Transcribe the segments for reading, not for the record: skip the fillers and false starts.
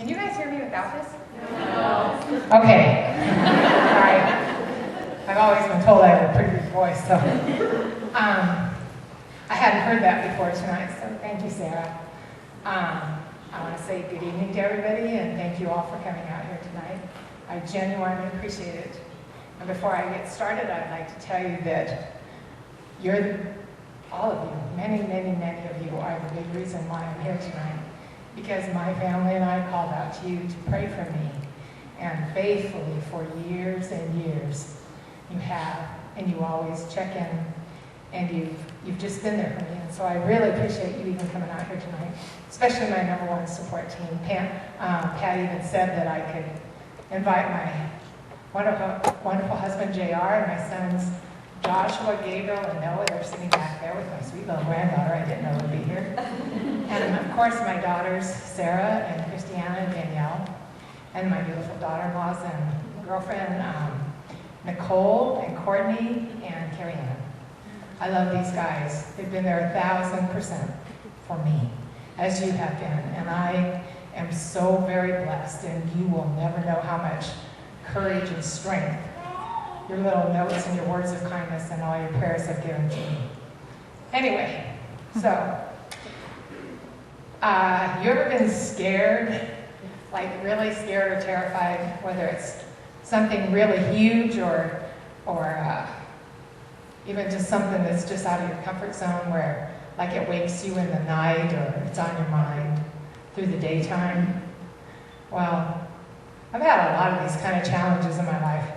Can you guys hear me without this? No. Okay. All right. I've always been told I have a pretty good voice, so. I hadn't heard that before tonight, so thank you, Sarah. I want to say good evening to everybody, and thank you all for coming out here tonight. I genuinely appreciate it. And before I get started, I'd like to tell you that all of you, many, many, many of you are the big reason why I'm here tonight. Because my family and I called out to you to pray for me. And faithfully for years and years, you have, and you always check in, and you've just been there for me. And so I really appreciate you even coming out here tonight, especially my #1 support team. Pat even said that I could invite my wonderful husband, JR, and my sons, Joshua, Gabriel, and Noah. They're sitting back there with my sweet little granddaughter. I didn't know would be here. And of course, my daughters, Sarah and Christiana and Danielle, and my beautiful daughter-in-laws and girlfriend, Nicole and Courtney and Carrie Ann. I love these guys. They've been there 1,000% for me, as you have been. And I am so very blessed, and you will never know how much courage and strength your little notes and your words of kindness and all your prayers have given to me. Anyway, so, you ever been scared, like really scared or terrified, whether it's something really huge or even just something that's just out of your comfort zone where like it wakes you in the night or it's on your mind through the daytime? Well, I've had a lot of these kind of challenges in my life.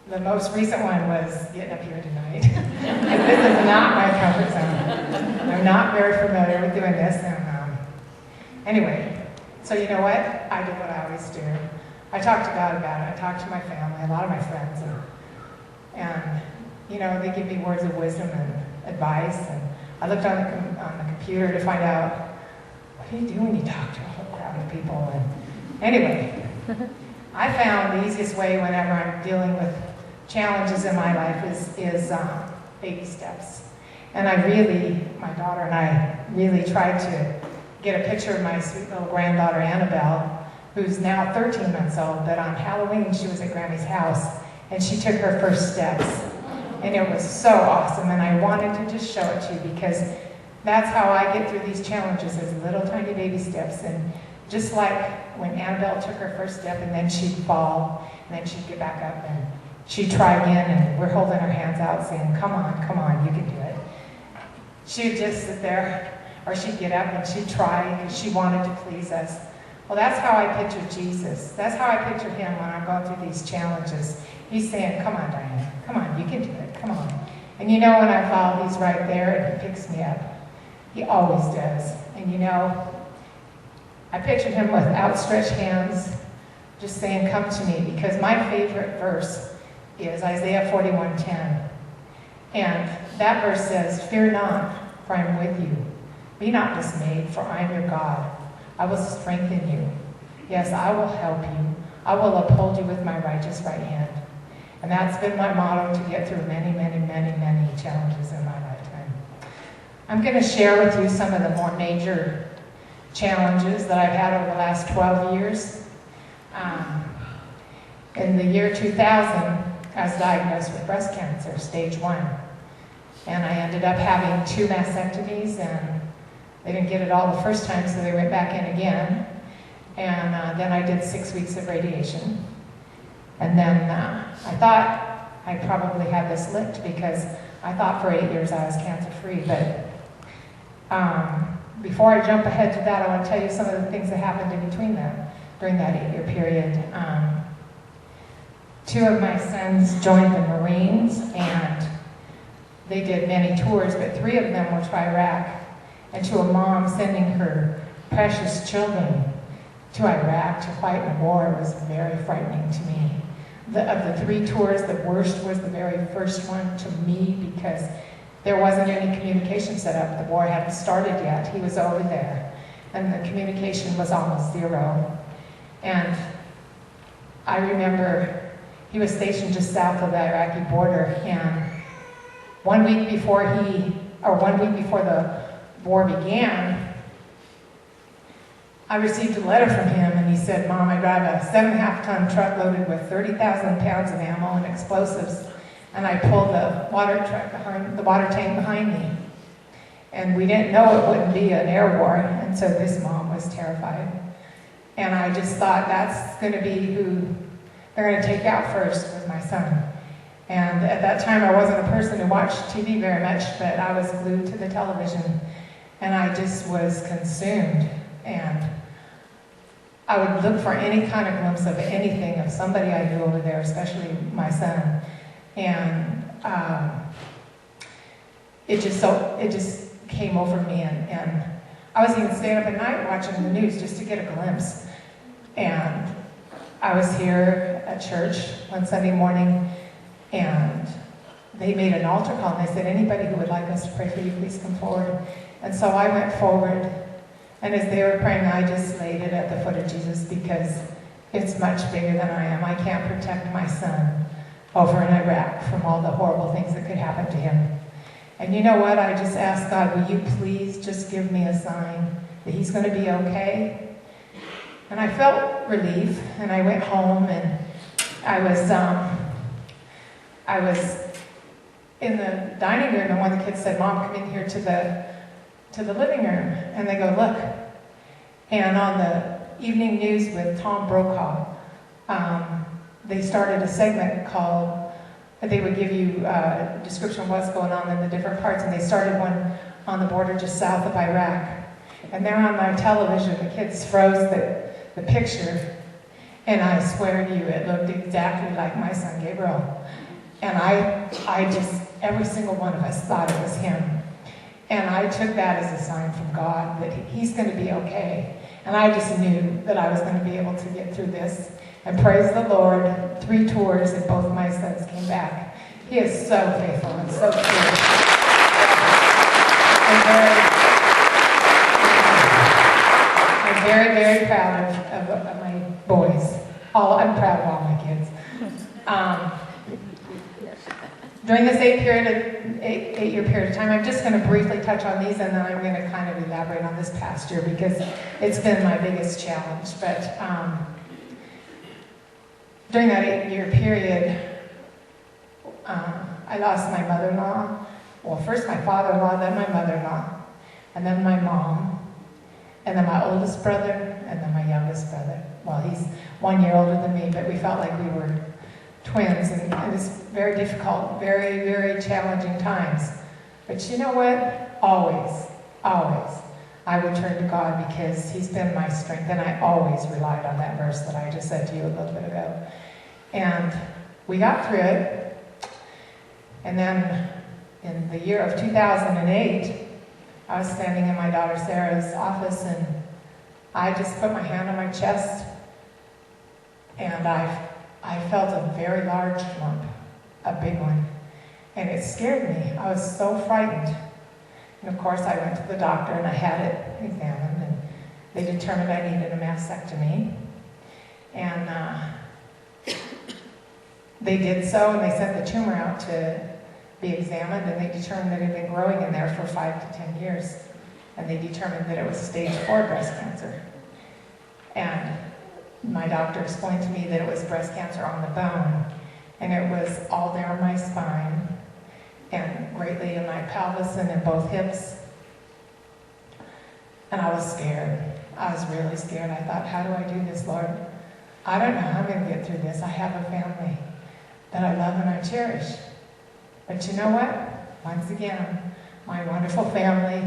The most recent one was getting up here tonight. And this is not my comfort zone. I'm not very familiar with doing this. And anyway, so you know what? I did what I always do. I talked to God about it. I talked to my family, a lot of my friends. And you know, they give me words of wisdom and advice. And I looked on the computer to find out, what do you do when you talk to a whole crowd of people? And anyway, I found the easiest way whenever I'm dealing with challenges in my life is baby steps. And my daughter and I really tried to get a picture of my sweet little granddaughter Annabelle, who's now 13 months old, but on Halloween she was at Grammy's house and she took her first steps. And it was so awesome, and I wanted to just show it to you because that's how I get through these challenges, as little tiny baby steps. And just like when Annabelle took her first step and then she'd fall, and then she'd get back up and she'd try again, and we're holding her hands out saying, come on, you can do it. She'd just sit there, or she'd get up and she'd try because she wanted to please us. Well, that's how I picture Jesus. That's how I picture him when I'm going through these challenges. He's saying, come on, Diane, come on, you can do it, come on. And you know when I fall, he's right there and he picks me up. He always does. And you know, I pictured him with outstretched hands, just saying, come to me, because my favorite verse is Isaiah 41:10. And that verse says, fear not, for I am with you. Be not dismayed, for I am your God. I will strengthen you. Yes, I will help you. I will uphold you with my righteous right hand. And that's been my motto to get through many, many, many, many challenges in my lifetime. I'm going to share with you some of the more major challenges that I've had over the last 12 years. In the year 2000, I was diagnosed with breast cancer, stage 1. And I ended up having 2 mastectomies, and they didn't get it all the first time, so they went back in again. And then I did 6 weeks of radiation. And then I thought I'd probably have this licked because I thought for 8 years I was cancer-free. But before I jump ahead to that, I want to tell you some of the things that happened in between that, during that 8-year period. 2 of my sons joined the Marines, and they did many tours, but 3 of them were to Iraq. And to a mom sending her precious children to Iraq to fight in a war was very frightening to me. Of the 3 tours, the worst was the very first one to me because there wasn't any communication set up. The war hadn't started yet. He was over there, and the communication was almost 0. And I remember he was stationed just south of the Iraqi border, and 1 week before the war began, I received a letter from him, and he said, said, "Mom, I drive a 7.5-ton truck loaded with 30,000 pounds of ammo and explosives, and I pulled the water tank behind me." And we didn't know it wouldn't be an air war, and so this mom was terrified. And I just thought, that's going to be who they're going to take out first, was my son. And at that time, I wasn't a person who watched TV very much, but I was glued to the television, and I just was consumed. And I would look for any kind of glimpse of anything, of somebody I knew over there, especially my son. And it just came over me, and I was even staying up at night watching the news just to get a glimpse. And I was here at church one Sunday morning, and they made an altar call, and they said, "Anybody who would like us to pray for you, please come forward." And so I went forward, and as they were praying, I just laid it at the foot of Jesus, because it's much bigger than I am. I can't protect my son over in Iraq from all the horrible things that could happen to him. And you know what? I just asked God, will you please just give me a sign that he's going to be okay? And I felt relief, and I went home, and I was in the dining room, and one of the kids said, "Mom, come in here to the living room." And they go, "Look." And on the evening news with Tom Brokaw, they started a segment called, they would give you a description of what's going on in the different parts, and they started one on the border just south of Iraq. And there on my television, the kids froze the picture, and I swear to you, it looked exactly like my son Gabriel. And I just, every single one of us thought it was him. And I took that as a sign from God that he's going to be okay. And I just knew that I was going to be able to get through this. And praise the Lord, 3 tours and both of my sons came back. He is so faithful and so true. I'm very, very proud of my boys. I'm proud of all my kids. During this 8-year period of time, I'm just going to briefly touch on these, and then I'm going to kind of elaborate on this past year, because it's been my biggest challenge. But during that 8-year period, I lost my mother-in-law. Well, first my father-in-law, then my mother-in-law, and then my mom, and then my oldest brother, and then my youngest brother. Well, he's 1 year older than me, but we felt like we were twins, and it was very difficult, very, very challenging times. But you know what? Always, I would turn to God, because he's been my strength, and I always relied on that verse that I just said to you a little bit ago. And we got through it. And then in the year of 2008, I was standing in my daughter Sarah's office, and I just put my hand on my chest, and I felt a very large lump, a big one, and it scared me. I was so frightened. And of course, I went to the doctor, and I had it examined, and they determined I needed a mastectomy. And they did so, and they sent the tumor out to be examined, and they determined that it had been growing in there for 5 to 10 years. And they determined that it was stage 4 breast cancer. And my doctor explained to me that it was breast cancer on the bone, and it was all down my spine, and greatly in my pelvis and in both hips. And I was scared. I was really scared. I thought, how do I do this, Lord? I don't know how I'm going to get through this. I have a family that I love and I cherish. But you know what? Once again, my wonderful family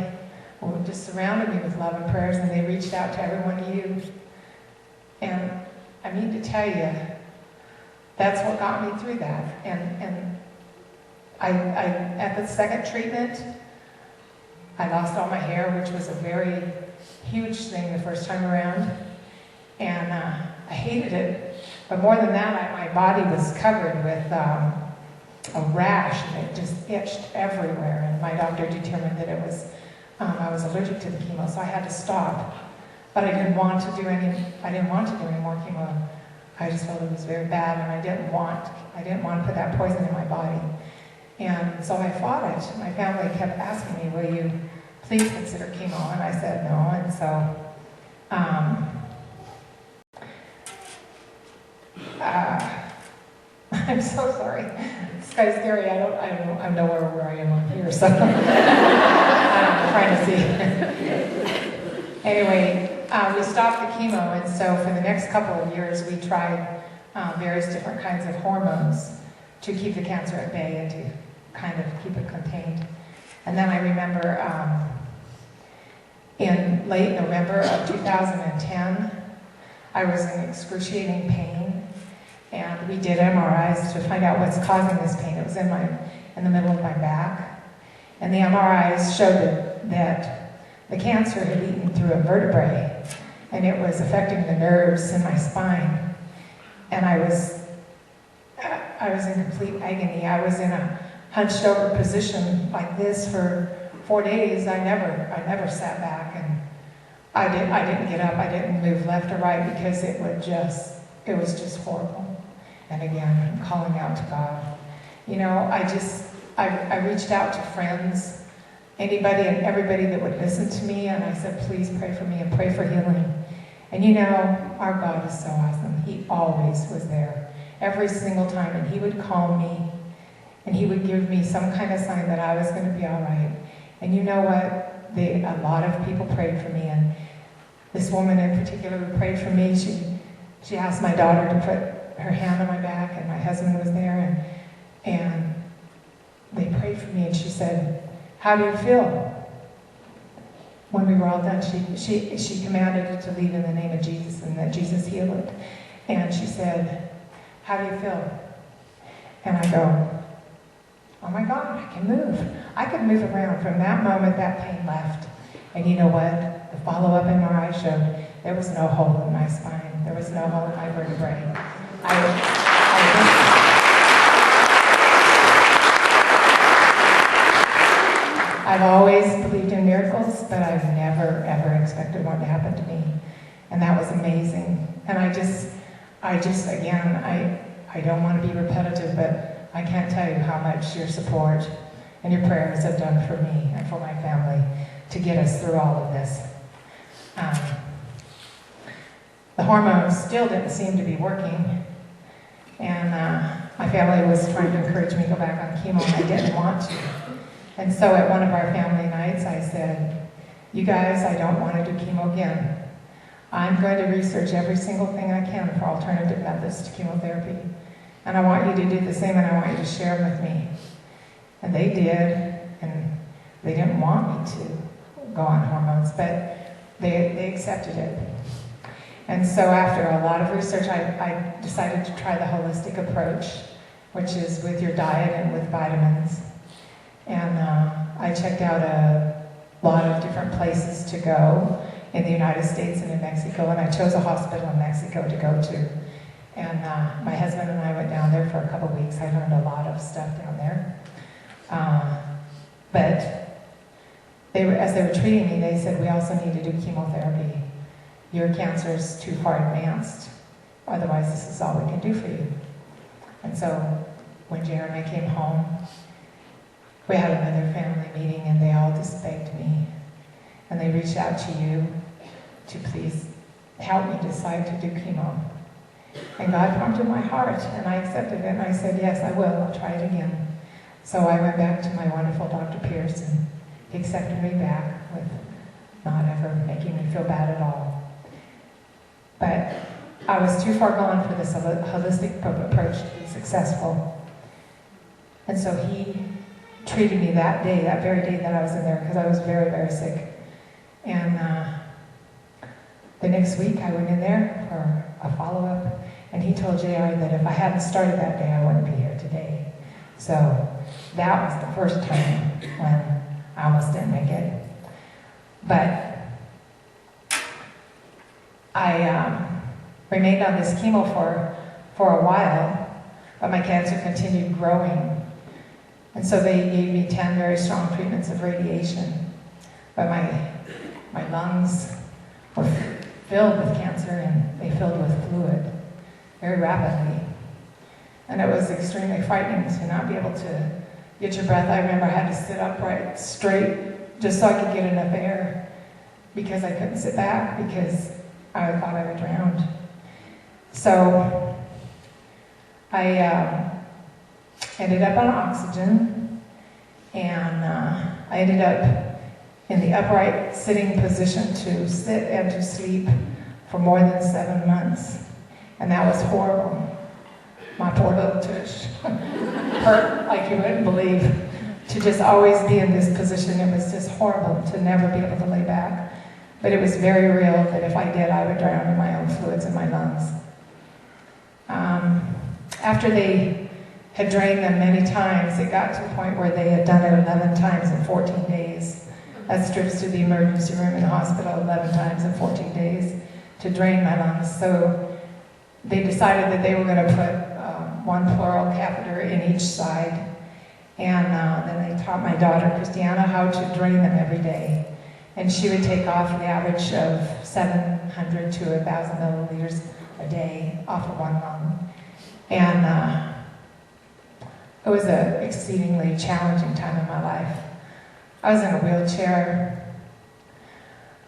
just surrounded me with love and prayers, and they reached out to every one of you. And I need to tell you, that's what got me through that. And I at the second treatment, I lost all my hair, which was a very huge thing the first time around. And I hated it. But more than that, my body was covered with a rash, and it just itched everywhere. And my doctor determined that it was, I was allergic to the chemo, so I had to stop. But I didn't want to do any more chemo. I just felt it was very bad, and I didn't want to put that poison in my body. And so I fought it. My family kept asking me, will you please consider chemo? And I said no. And so I'm so sorry. It's kind of scary. I'm nowhere where I am on here, so I'm trying to see. Anyway, we stopped the chemo, and so for the next couple of years, we tried various different kinds of hormones to keep the cancer at bay and to kind of keep it contained. And then I remember in late November of 2010, I was in excruciating pain, and we did MRIs to find out what's causing this pain. It was in the middle of my back, and the MRIs showed that the cancer had eaten through a vertebrae, and it was affecting the nerves in my spine. And I was in complete agony. I was in a hunched over position like this for 4 days. I never sat back, and I didn't get up. I didn't move left or right because it was just horrible. And again, I'm calling out to God. You know, I reached out to friends, anybody and everybody that would listen to me, and I said, please pray for me and pray for healing. And you know, our God is so awesome. He always was there, every single time, and he would call me, and he would give me some kind of sign that I was going to be all right. And you know what? A lot of people prayed for me, and this woman in particular who prayed for me, she asked my daughter to put her hand on my back, and my husband was there, and they prayed for me, and she said, how do you feel? When we were all done, she commanded it to leave in the name of Jesus, and that Jesus healed it. And she said, how do you feel? And I go, oh my God, I can move. I could move around. From that moment, that pain left. And you know what? The follow-up MRI showed there was no hole in my spine. There was no hole in my vertebrae. I've always believed in miracles, but I've never, ever expected one to happen to me. And that was amazing. And I don't want to be repetitive, but I can't tell you how much your support and your prayers have done for me and for my family to get us through all of this. The hormones still didn't seem to be working, and my family was trying to encourage me to go back on chemo, and I didn't want to. And so at one of our family nights, I said, you guys, I don't want to do chemo again. I'm going to research every single thing I can for alternative methods to chemotherapy. And I want you to do the same, and I want you to share them with me. And they did, and they didn't want me to go on hormones, but they accepted it. And so after a lot of research, I decided to try the holistic approach, which is with your diet and with vitamins. And I checked out a lot of different places to go in the United States and in Mexico, and I chose a hospital in Mexico to go to. And my husband and I went down there for a couple weeks. I learned a lot of stuff down there. But as they were treating me, they said, we also need to do chemotherapy. Your cancer is too far advanced. Otherwise, this is all we can do for you. And so when Jared and I came home, we had another family meeting, and they all just begged me. And they reached out to you to please help me decide to do chemo. And God prompted my heart, and I accepted it, and I said, yes, I will. I'll try it again. So I went back to my wonderful Dr. Pierce, and he accepted me back with not ever making me feel bad at all. But I was too far gone for this holistic approach to be successful. And so he treated me that day, that very day that I was in there, because I was very, very sick. And the next week I went in there for a follow-up, and he told JR that if I hadn't started that day, I wouldn't be here today. So that was the first time when I almost didn't make it. But I remained on this chemo for a while, but my cancer continued growing. And so they gave me 10 very strong treatments of radiation. But my lungs were filled with cancer, and they filled with fluid very rapidly. And it was extremely frightening to not be able to get your breath. I remember I had to sit upright straight just so I could get enough air, because I couldn't sit back because I thought I would drown. So I ended up on oxygen, and I ended up in the upright sitting position to sit and to sleep for more than 7 months. And that was horrible. My poor little tush hurt like you wouldn't believe. To just always be in this position, it was just horrible to never be able to lay back. But it was very real that if I did, I would drown in my own fluids in my lungs. After they had drained them many times, it got to the point where they had done it 11 times in 14 days. That's trips to the emergency room in the hospital 11 times in 14 days to drain my lungs. So they decided that they were going to put one pleural catheter in each side. And then they taught my daughter, Christiana, how to drain them every day. And she would take off the average of 700 to 1,000 milliliters a day off of one lung. And it was an exceedingly challenging time in my life. I was in a wheelchair.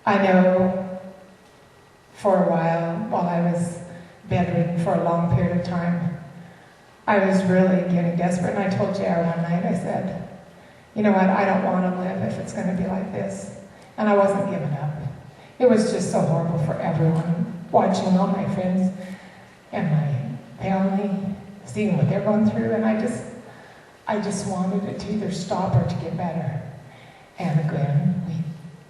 I know for a while I was bedridden for a long period of time, I was really getting desperate. And I told JR one night, I said, you know what, I don't want to live if it's going to be like this. And I wasn't giving up. It was just so horrible for everyone, watching all my friends and my family, seeing what they're going through, and I just wanted it to either stop or to get better. And again,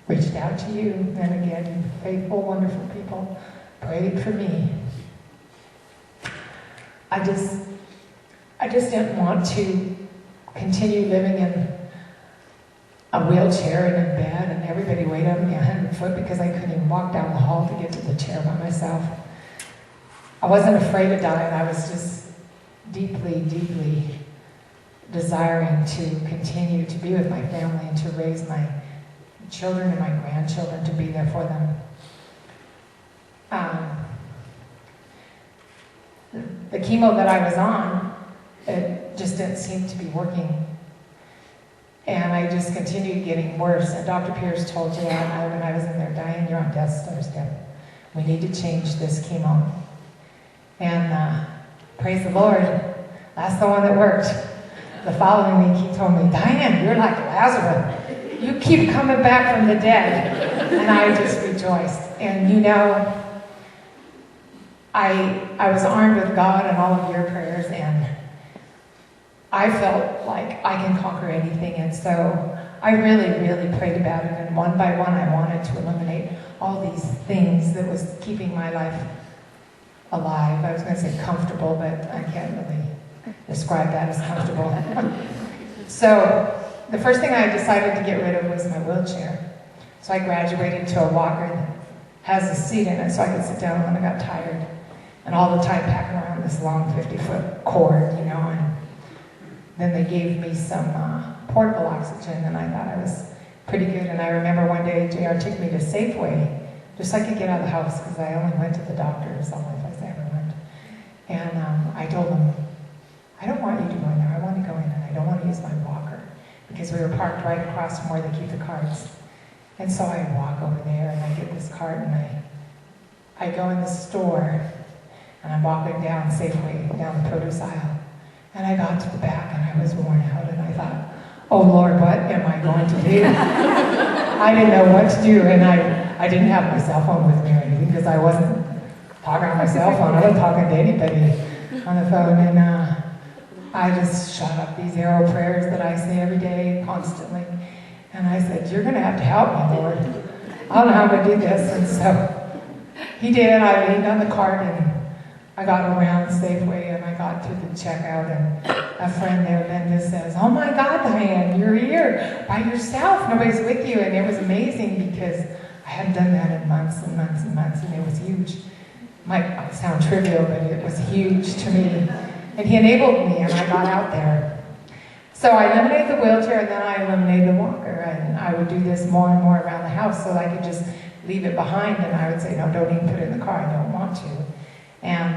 we reached out to you, and then again, you faithful, wonderful people prayed for me. I just didn't want to continue living in a wheelchair and in bed, and everybody weighed on me 100 foot because I couldn't even walk down the hall to get to the chair by myself. I wasn't afraid to die, and I was just deeply, deeply desiring to continue to be with my family and to raise my children and my grandchildren, to be there for them. The chemo that I was on, it just didn't seem to be working. And I just continued getting worse. And Dr. Pierce told Diane and I when I was in there, Diane, you're on death's doorstep. We need to change this chemo. And praise the Lord, that's the one that worked. The following week he told me, Diane, you're like Lazarus. You keep coming back from the dead. And I just rejoiced. And you know, I was armed with God and all of your prayers, and I felt like I can conquer anything. And so I really, really prayed about it. And one by one, I wanted to eliminate all these things that was keeping my life alive. I was going to say comfortable, but I can't really describe that as comfortable. So the first thing I decided to get rid of was my wheelchair. So I graduated to a walker that has a seat in it so I could sit down when I got tired. And all the time packing around this long 50-foot cord, you know. And then they gave me some portable oxygen, and I thought I was pretty good. And I remember one day JR took me to Safeway, just so I could get out of the house, because I only went to the doctor. It was the only place I ever went. And I told him, I don't want you to go in there. I want to go in, and I don't want to use my walker, because we were parked right across from where they keep the carts. And so I walk over there, and I get this cart, and I go in the store, and I'm walking down Safeway, down the produce aisle. And I got to the back, and I was worn out, and I thought, oh Lord, what am I going to do? I didn't know what to do, and I didn't have my cell phone with me or anything, because I wasn't talking on my cell phone. I wasn't talking to anybody on the phone, and I just shot up these arrow prayers that I say every day, constantly. And I said, you're going to have to help me, Lord. I don't know how I'm going to do this. And so he did, and I leaned on the cart, and I got around Safeway, and I got to the checkout, and a friend there, Linda, says, oh my God, Diane, you're here by yourself. Nobody's with you. And it was amazing, because I hadn't done that in months and months and months, and it was huge. Might sound trivial, but it was huge to me. And he enabled me, and I got out there. So I eliminated the wheelchair, and then I eliminated the walker, and I would do this more and more around the house so I could just leave it behind, and I would say, no, don't even put it in the car, I don't want to. And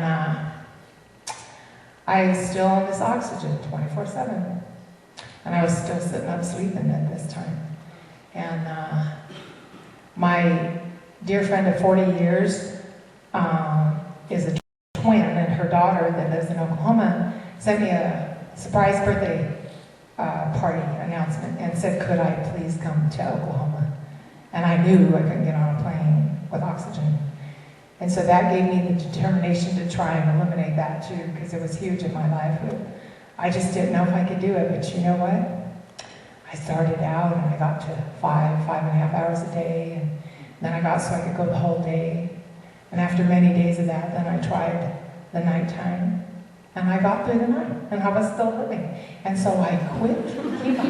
I was still on this oxygen 24/7. And I was still sitting up sleeping at this time. And my dear friend of 40 years is a twin, and her her daughter that lives in Oklahoma sent me a surprise birthday party announcement and said, could I please come to Oklahoma? And I knew I couldn't get on a plane with oxygen. And so that gave me the determination to try and eliminate that too, because it was huge in my life. I just didn't know if I could do it, but you know what? I started out and I got to 5.5 hours a day, and then I got so I could go the whole day. And after many days of that, then I tried the nighttime, and I got through the night, and I was still living. And so I quit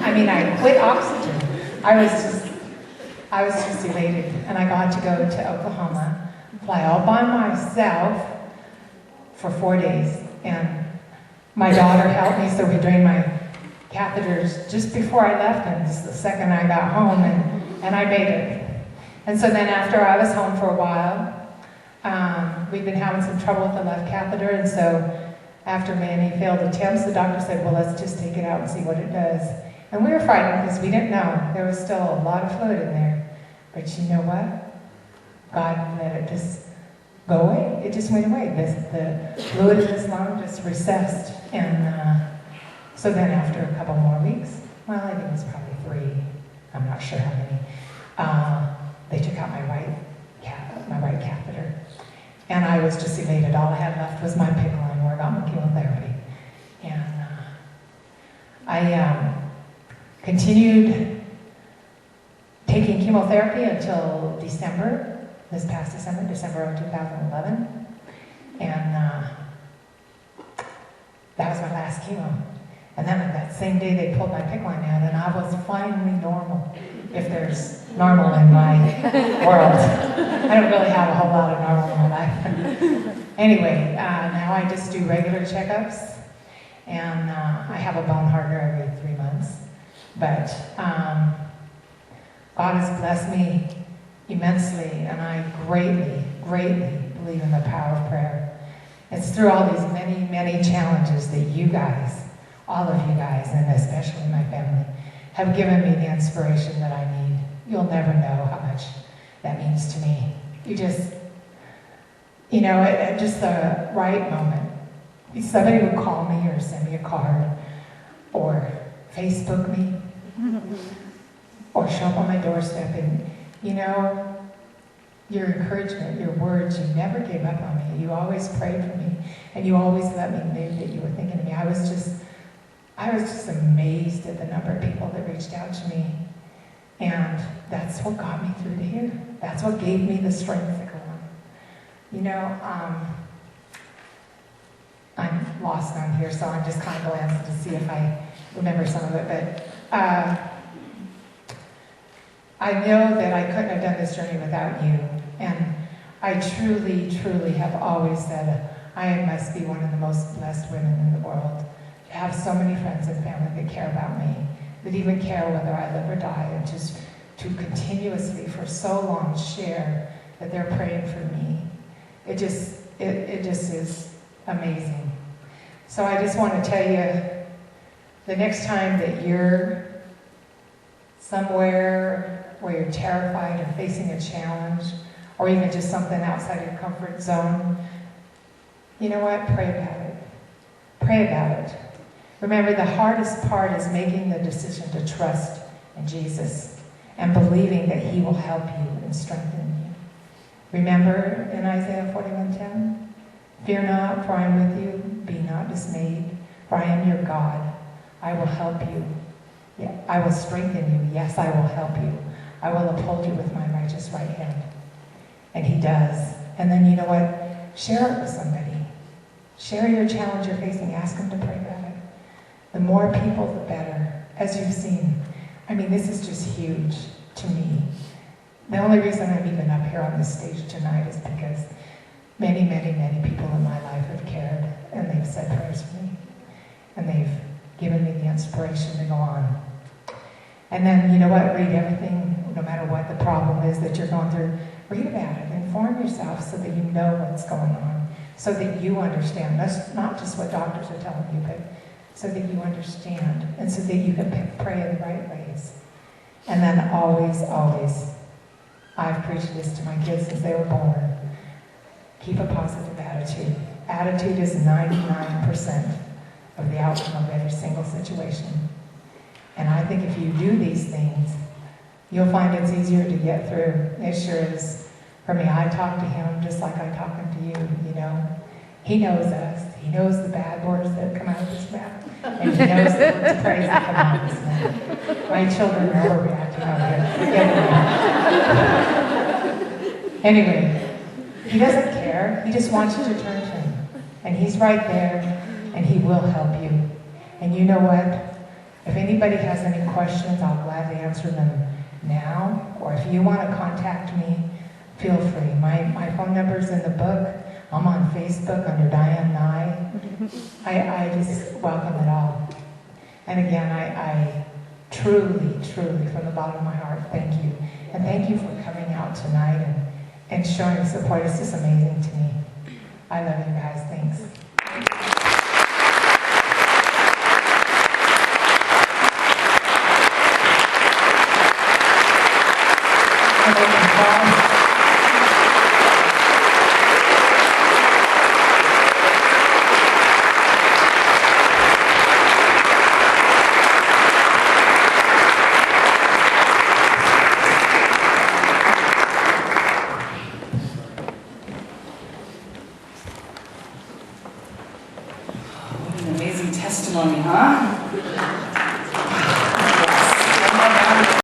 I quit oxygen. I was just elated, and I got to go to Oklahoma, fly all by myself for 4 days, and my daughter helped me, so we drained my catheters just before I left, and just the second I got home, and I made it. And so then after I was home for a while, we'd been having some trouble with the left catheter, and so after many failed attempts, the doctor said, well, let's just take it out and see what it does. And we were frightened because we didn't know. There was still a lot of fluid in there. But you know what? God let it just go away. It just went away. The fluid in this lung just recessed. And so then after a couple more weeks, well, I think it was probably 3, I'm not sure how many, they took out my right catheter. And I was just elated. All I had left was my PICC line where I got my chemotherapy. And I continued taking chemotherapy until December, this past December of 2011. And that was my last chemo. And then that same day they pulled my PICC line out, and I was finally normal, if there's normal in my world. I don't really have a whole lot of normal in my life. Anyway, now I just do regular checkups, and I have a bone hardener every 3 months. But God has blessed me immensely, and I greatly, greatly believe in the power of prayer. It's through all these many, many challenges that you guys, all of you guys, and especially my family, have given me the inspiration that I need. You'll never know how much that means to me. You just, at just the right moment, somebody would call me or send me a card or Facebook me or show up on my doorstep, and your encouragement, your words, you never gave up on me. You always prayed for me, and you always let me know that you were thinking of me. I was just amazed at the number of people that reached out to me, and that's what got me through to here. That's what gave me the strength to go on. I'm lost on here, so I'm just kind of glancing to see if I remember some of it, but I know that I couldn't have done this journey without you, and I truly, truly have always said I must be one of the most blessed women in the world. To have so many friends and family that care about me, that even care whether I live or die, and just to continuously for so long share that they're praying for me. It just is amazing. So I just want to tell you, the next time that you're somewhere where you're terrified or facing a challenge, or even just something outside your comfort zone, you know what? Pray about it. Pray about it. Remember, the hardest part is making the decision to trust in Jesus and believing that He will help you and strengthen you. Remember in Isaiah 41:10, fear not, for I am with you. Be not dismayed, for I am your God. I will help you. Yeah, I will strengthen you. Yes, I will help you. I will uphold you with my righteous right hand. And He does. And then you know what? Share it with somebody. Share your challenge you're facing. Ask them to pray about it. The more people, the better. As you've seen, this is just huge to me. The only reason I'm even up here on this stage tonight is because many, many, many people in my life have cared, and they've said prayers for me. And they've given me the inspiration to go on. And then, you know what? Read everything, no matter what the problem is that you're going through. Read about it. Inform yourself so that you know what's going on, so that you understand. That's not just what doctors are telling you, but so that you understand, and so that you can pray in the right ways. And then always, always, I've preached this to my kids since they were born. Keep a positive attitude. attitude is 99% of the outcome of every single situation. And I think if you do these things, you'll find it's easier to get through. It sure is. For me, I talk to him just like I'm talking to you, you know. He knows us. He knows the bad words that come out of his mouth. And he knows the words of praise that come out of his mouth. My children are overreacting over here. Anyway, he doesn't care. He just wants you to turn to him. And he's right there, and he will help you. And you know what? If anybody has any questions, I'll gladly answer them now. Or if you want to contact me, feel free. My phone number's in the book. I'm on Facebook under Diane I just welcome it all. And again, I truly, truly, from the bottom of my heart, thank you. And thank you for coming out tonight and showing support. It's just amazing to me. I love you guys. Thanks. What an amazing testimony, huh?